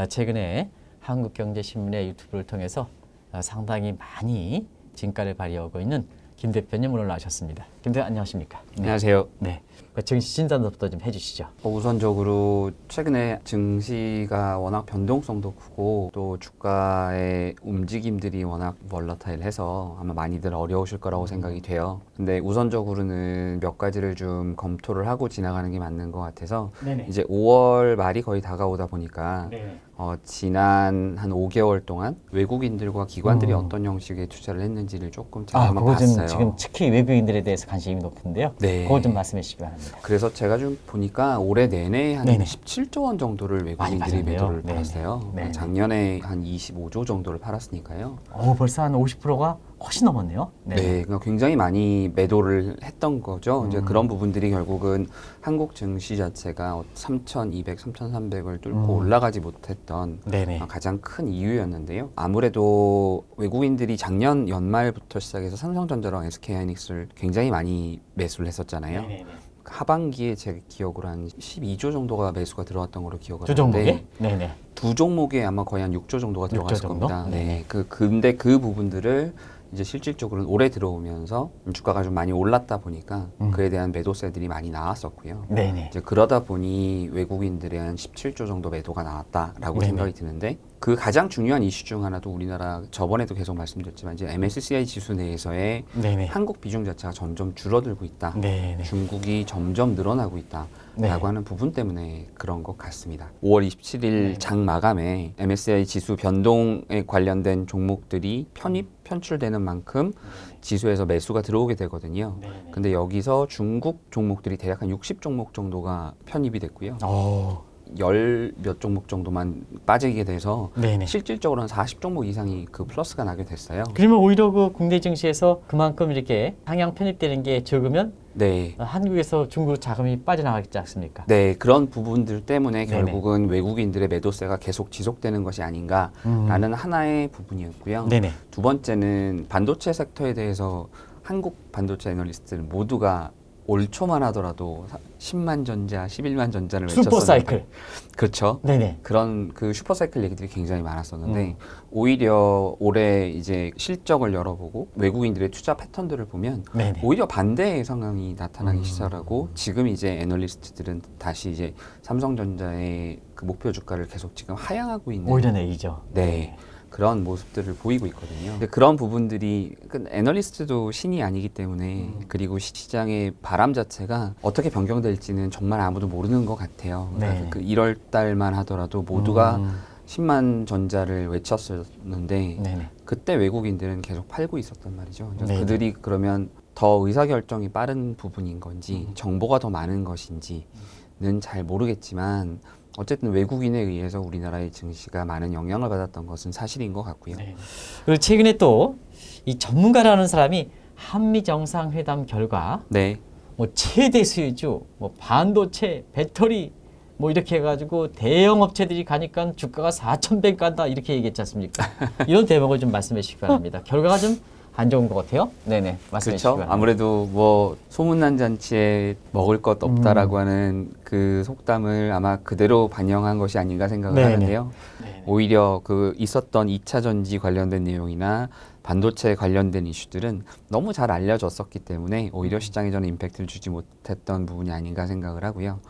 최근에 한국경제신문의 유튜브를 통해서 상당히 많이 진가를 발휘하고 있는 김 대표님 오늘 나오셨습니다. 김 대표 안녕하십니까? 안녕하세요. 네. 증시 진단부터 좀 해주시죠. 우선적으로 최근에 증시가 워낙 변동성도 크고 또 주가의 움직임들이 워낙 볼러타일해서 아마 많이들 어려우실 거라고 생각이 돼요. 근데 우선적으로는 몇 가지를 좀 검토를 하고 지나가는 게 맞는 것 같아서 네네. 이제 5월 말이 거의 다가오다 보니까 네. 지난 한 5개월 동안 외국인들과 기관들이 어떤 형식의 투자를 했는지를 조금 제가 한번 그거 좀 봤어요. 지금 특히 외국인들에 대해서 관심이 높은데요. 네. 그거 좀 말씀해 주시기 바랍니다. 그래서 제가 좀 보니까 올해 내내 한 네네. 17조 원 정도를 많이 외국인들이 팔았네요. 매도를 네네. 팔았어요. 네네. 작년에 한 25조 정도를 팔았으니까요. 벌써 한 50%가 훨씬 넘었네요. 네, 그러니까 굉장히 많이 매도를 했던 거죠. 이제 그런 부분들이 결국은 한국 증시 자체가 3,200, 3,300을 뚫고 올라가지 못했던 네네. 가장 큰 이유였는데요. 아무래도 외국인들이 작년 연말부터 시작해서 삼성전자랑 SK하이닉스를 굉장히 많이 매수를 했었잖아요. 네네네. 하반기에 제 기억으로 한 12조 정도가 매수가 들어왔던 걸로 기억을 두 하는데 종목에? 네네. 두 종목에 아마 거의 한 6조 정도가 6조 들어갔을 정도? 겁니다. 네. 네. 근데 그 부분들을 이제 실질적으로는 올해 들어오면서 주가가 좀 많이 올랐다 보니까 그에 대한 매도세들이 많이 나왔었고요. 네네. 이제 그러다 보니 외국인들의 한 17조 정도 매도가 나왔다라고 네네. 생각이 드는데 그 가장 중요한 이슈 중 하나도 우리나라 저번에도 계속 말씀드렸지만 이제 MSCI 지수 내에서의 네네. 한국 비중 자체가 점점 줄어들고 있다. 네네. 중국이 점점 늘어나고 있다. 네. 라고 하는 부분 때문에 그런 것 같습니다. 5월 27일 장 마감에 MSCI 지수 변동에 관련된 종목들이 편출되는 만큼 지수에서 매수가 들어오게 되거든요. 근데 여기서 중국 종목들이 대략 한 60종목 정도가 편입이 됐고요. 열 몇 종목 정도만 빠지게 돼서 네네. 실질적으로는 40종목 이상이 그 플러스가 나게 됐어요. 그러면 오히려 그 국내 증시에서 그만큼 이렇게 상향 편입되는 게 적으면 네. 한국에서 중국 자금이 빠져나가겠지 않습니까? 네, 그런 부분들 때문에 네네. 결국은 외국인들의 매도세가 계속 지속되는 것이 아닌가라는 하나의 부분이었고요. 네네. 두 번째는 반도체 섹터에 대해서 한국 반도체 애널리스트들 모두가 올 초만 하더라도 10만 전자, 11만 전자를 외쳤었는데 슈퍼사이클. 그렇죠. 네네. 그런 그 슈퍼사이클 얘기들이 굉장히 많았었는데 오히려 올해 이제 실적을 열어보고 외국인들의 투자 패턴들을 보면 네네. 오히려 반대의 상황이 나타나기 시작하고 지금 이제 애널리스트들은 다시 이제 삼성전자의 그 목표 주가를 계속 지금 하향하고 있는 오히려 내리죠. 네. 그런 모습들을 보이고 있거든요. 근데 그런 부분들이 애널리스트도 신이 아니기 때문에 그리고 시장의 바람 자체가 어떻게 변경될지는 정말 아무도 모르는 것 같아요. 그러니까 네. 그 1월 달만 하더라도 모두가 10만 전자를 외쳤었는데 네네. 그때 외국인들은 계속 팔고 있었단 말이죠. 그래서 네네. 그들이 그러면 더 의사결정이 빠른 부분인 건지 정보가 더 많은 것인지는 잘 모르겠지만 어쨌든 외국인에 의해서 우리나라의 증시가 많은 영향을 받았던 것은 사실인 것 같고요. 네. 그리고 최근에 또 이 전문가라는 사람이 한미 정상회담 결과 네. 뭐 최대 수혜주, 뭐 반도체, 배터리 뭐 이렇게 해가지고 대형 업체들이 가니까 주가가 4,100 간다 이렇게 얘기했지 않습니까? 이런 대목을 좀 말씀해 주시기 바랍니다. 결과가 좀 안 좋은 것 같아요. 네네. 말씀해 주시기 그렇죠. 바랍니다. 아무래도 뭐 소문난 잔치에 먹을 것 없다라고 하는 그 속담을 아마 그대로 반영한 것이 아닌가 생각을 네네. 하는데요. 네네. 오히려 그 있었던 2차 전지 관련된 내용이나 반도체 관련된 이슈들은 너무 잘 알려졌었기 때문에 오히려 시장에 저는 임팩트를 주지 못했던 부분이 아닌가 생각을 하고요.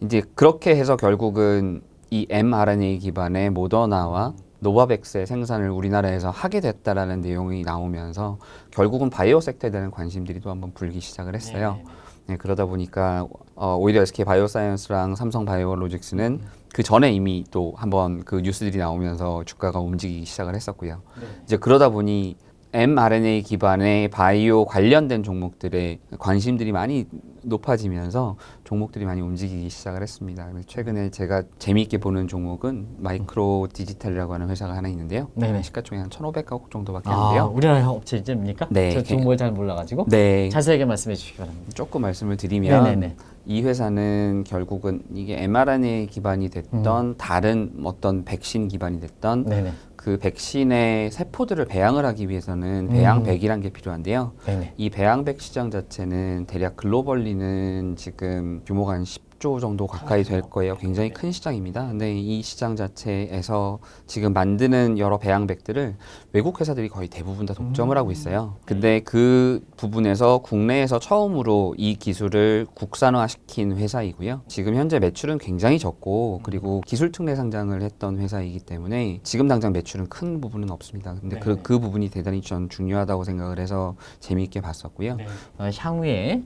이제 그렇게 해서 결국은 이 mRNA 기반의 모더나와 노바백스의 생산을 우리나라에서 하게 됐다라는 내용이 나오면서 결국은 바이오 섹터에 대한 관심들이 또 한번 불기 시작을 했어요. 네, 그러다 보니까 오히려 SK 바이오사이언스랑 삼성 바이오로직스는 그 전에 이미 또 한번 그 뉴스들이 나오면서 주가가 움직이기 시작을 했었고요. 이제 그러다 보니 mRNA 기반의 바이오 관련된 종목들의 관심들이 많이 높아지면서 종목들이 많이 움직이기 시작을 했습니다. 그래서 최근에 제가 재미있게 보는 종목은 마이크로 디지털이라고 하는 회사가 하나 있는데요. 네네. 시가총액 한 1,500억 정도밖에 안 돼요. 우리나라 업체입니까? 네. 저 종목을 잘 몰라가지고 네. 자세하게 말씀해 주시기 바랍니다. 조금 말씀을 드리면 네네네. 이 회사는 결국은 이게 mRNA 기반이 됐던 다른 어떤 백신 기반이 됐던 네네. 그 백신의 세포들을 배양을 하기 위해서는 배양백이라는 게 필요한데요. 네네. 이 배양백 시장 자체는 대략 글로벌리는 지금 규모가 한 30조 정도 가까이 될 거예요. 굉장히 큰 시장입니다. 근데 이 시장 자체에서 지금 만드는 여러 배양백들을 외국 회사들이 거의 대부분 다 독점을 하고 있어요. 근데 그 부분에서 국내에서 처음으로 이 기술을 국산화시킨 회사이고요. 지금 현재 매출은 굉장히 적고 그리고 기술 특례 상장을 했던 회사이기 때문에 지금 당장 매출은 큰 부분은 없습니다. 근데 그 부분이 대단히 전 중요하다고 생각을 해서 재미있게 봤었고요. 향후에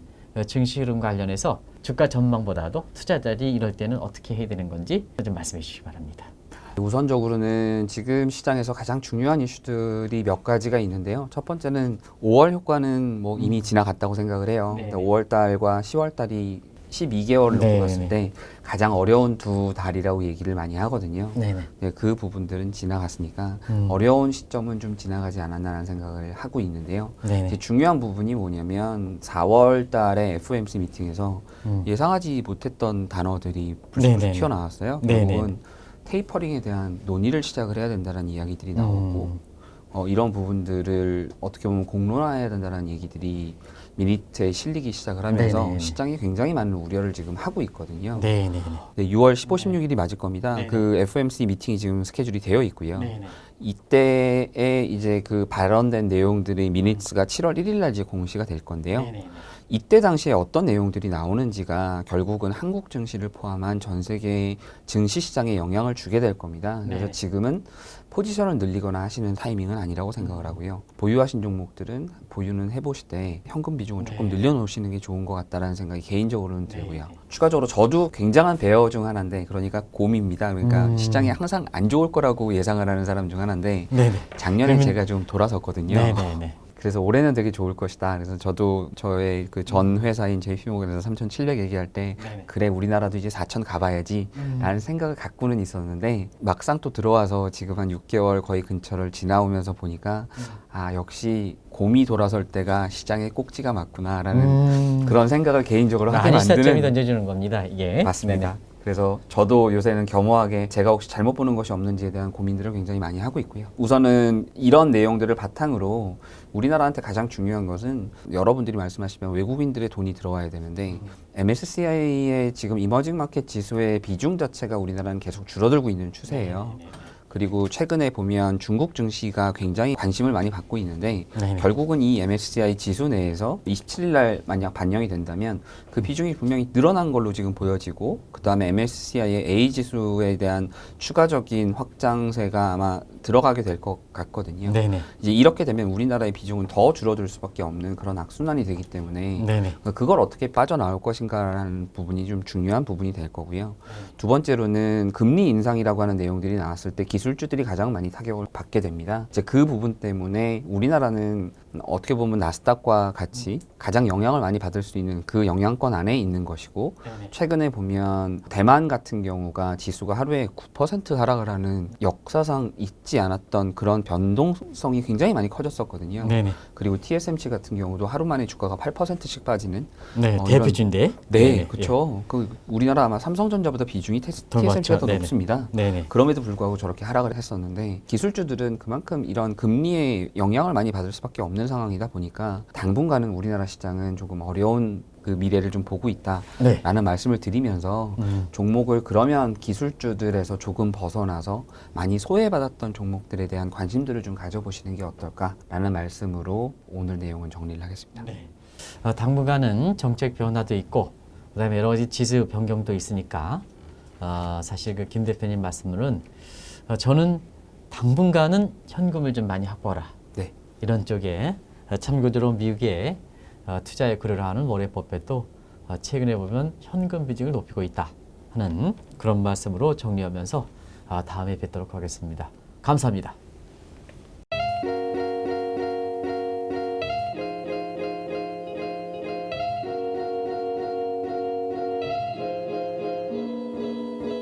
증시 흐름 관련해서 주가 전망보다도 투자자들이 이럴 때는 어떻게 해야 되는 건지 좀 말씀해 주시기 바랍니다. 우선적으로는 지금 시장에서 가장 중요한 이슈들이 몇 가지가 있는데요. 첫 번째는 5월 효과는 뭐 이미 지나갔다고 생각을 해요. 그러니까 5월 달과 10월 달이 12개월을 놓고 봤을 때 가장 어려운 두 달이라고 얘기를 많이 하거든요. 네, 그 부분들은 지나갔으니까 어려운 시점은 좀 지나가지 않았나라는 생각을 하고 있는데요. 이제 중요한 부분이 뭐냐면 4월 달에 FOMC 미팅에서 예상하지 못했던 단어들이 불쑥 튀어나왔어요. 결국은 테이퍼링에 대한 논의를 시작을 해야 된다는 이야기들이 나오고 이런 부분들을 어떻게 보면 공론화해야 된다는 얘기들이 미니트에 실리기 시작을 하면서 시장이 굉장히 많은 우려를 지금 하고 있거든요. 6월 15, 16일이 맞을 겁니다. 그 FOMC 미팅이 지금 스케줄이 되어 있고요. 이때에 이제 그 발언된 내용들의 미니트가 7월 1일 날 이제 공시가 될 건데요. 이때 당시에 어떤 내용들이 나오는지가 결국은 한국 증시를 포함한 전 세계 증시 시장에 영향을 주게 될 겁니다. 그래서 지금은 포지션을 늘리거나 하시는 타이밍은 아니라고 생각을 하고요. 보유하신 종목들은 보유는 해보시되 현금 비중을 조금 늘려놓으시는 게 좋은 것 같다라는 생각이 개인적으로는 들고요. 추가적으로 저도 굉장한 베어 중 하나인데 그러니까 곰입니다. 그러니까 시장이 항상 안 좋을 거라고 예상을 하는 사람 중 하나인데 작년에 제가 좀 돌아섰거든요. 그래서 올해는 되게 좋을 것이다. 그래서 저도 저의 그 전 회사인 JP모건에서 3,700 얘기할 때 그래 우리나라도 이제 4,000 가봐야지 라는 생각을 갖고는 있었는데 막상 또 들어와서 지금 한 6개월 거의 근처를 지나오면서 보니까 아 역시 곰이 돌아설 때가 시장의 꼭지가 맞구나라는 그런 생각을 개인적으로 하게 많이 만드는 시사점이 던져주는 겁니다. 이게 맞습니다. 그래서 저도 요새는 겸허하게 제가 혹시 잘못 보는 것이 없는지에 대한 고민들을 굉장히 많이 하고 있고요. 우선은 이런 내용들을 바탕으로 우리나라한테 가장 중요한 것은 여러분들이 말씀하시면 외국인들의 돈이 들어와야 되는데 MSCI의 지금 이머징 마켓 지수의 비중 자체가 우리나라는 계속 줄어들고 있는 추세예요. 그리고 최근에 보면 중국 증시가 굉장히 관심을 많이 받고 있는데 결국은 이 MSCI 지수 내에서 27일 날 만약 반영이 된다면 그 비중이 분명히 늘어난 걸로 지금 보여지고 그 다음에 MSCI의 A 지수에 대한 추가적인 확장세가 아마 들어가게 될 것 같거든요. 이제 이렇게 되면 우리나라의 비중은 더 줄어들 수밖에 없는 그런 악순환이 되기 때문에 그걸 어떻게 빠져나올 것인가라는 부분이 좀 중요한 부분이 될 거고요. 두 번째로는 금리 인상이라고 하는 내용들이 나왔을 때 기술주들이 가장 많이 타격을 받게 됩니다. 이제 그 부분 때문에 우리나라는 어떻게 보면 나스닥과 같이 가장 영향을 많이 받을 수 있는 그 영향권 안에 있는 것이고 최근에 보면 대만 같은 경우가 지수가 하루에 9% 하락을 하는 역사상 있지 않았던 그런 변동성이 굉장히 많이 커졌었거든요. 그리고 TSMC 같은 경우도 하루 만에 주가가 8%씩 빠지는 대표주인데. 그렇죠. 그 우리나라 아마 삼성전자보다 비중이 TSMC가 더 높습니다. 그럼에도 불구하고 저렇게 하락을 했었는데 기술주들은 그만큼 이런 금리의 영향을 많이 받을 수밖에 없는 상황이다 보니까 당분간은 우리나라 시장은 조금 어려운 그 미래를 좀 보고 있다라는 말씀을 드리면서 종목을 그러면 기술주들에서 조금 벗어나서 많이 소외받았던 종목들에 대한 관심들을 좀 가져보시는 게 어떨까라는 말씀으로 오늘 내용은 정리를 하겠습니다. 당분간은 정책 변화도 있고 그다음에 여러 가지 지수 변경도 있으니까 사실 그 김 대표님 말씀으로는 저는 당분간은 현금을 좀 많이 확보하라. 이런 쪽에 참고적으로 미국의 투자에 고려하는 워렌 버핏도 최근에 보면 현금 비중을 높이고 있다 하는 그런 말씀으로 정리하면서 다음에 뵙도록 하겠습니다. 감사합니다.